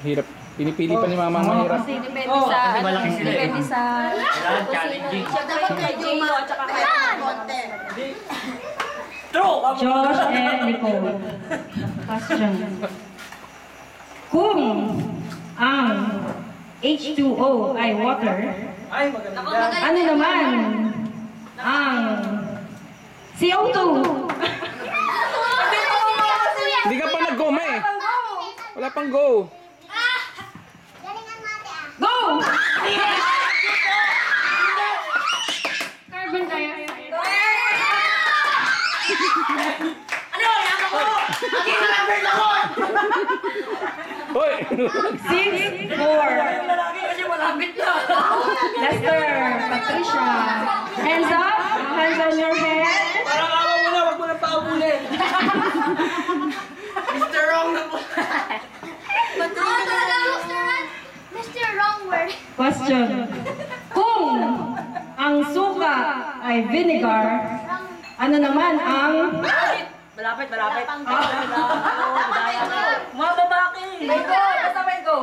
Hirap. Pinipili pa ni mama ang mahirap. Kasi depende sa, depende sa challenging. dapat kay Jino at saka kay konti. Josh and Nicole. Question. Kung ang H2O ay water, ano naman ang CO2? Hindi ka pa nag-go, ma eh. Wala pang go. Go! Carbon dioxide. Hoy! 6-4. Kasi malapit na. Lester, Patricia. Hands up. Hands on your head. Parang awa mo na, wag mo na paabulin. Mr. Wrong na po. Mr. Wrong word. Question. Kung ang suka ay vinegar, ano naman ang... Malapit. Mga babae. May go. Basta may go.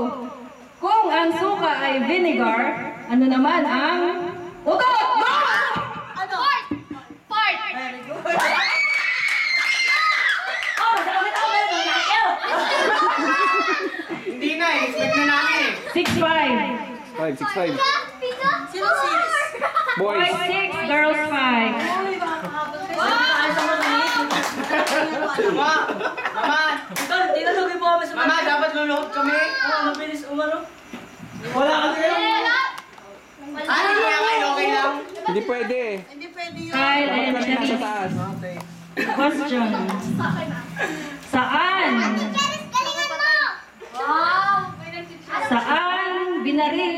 Kung ang suka ay vinegar, ano naman ang... Utot! Go! Ano? Fart. Oh, sabi ako na yung nakil. Hindi na eh, expect na namin eh. 6-5. 5, 6, 5. Pika? Sino sis? Boys. Boys 6, girls 5. Mama, Tinalugin mo kami sa mama, dapat luluhod kami. mabilis umano. Wala kasi yun. Ano kaya kayo, okay lang? Hindi pwede. Kyle Dapat and kami nasa Shanice. taas. Question. Saan? Galingan mo! Wow! Saan binaril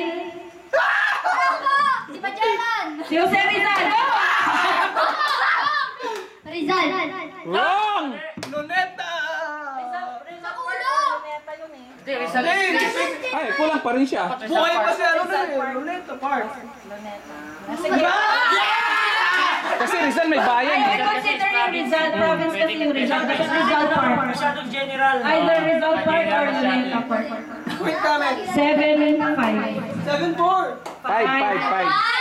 Si Bajalan! si Jose Rizal? Go! Rizal! Wrong! Luneta! Sa ulo! Ay, kulang pa rin siya. Buhay pa si ano na eh, Luneta Park. Kasi Rizal may bayan Ay, eh. consider yung Rizal province kasi yung Rizal. Dapat Rizal Park. Masyadong general. Either Rizal Park or Luneta Park. Quit kami. 7-5. 7-4. 5, 5, 5.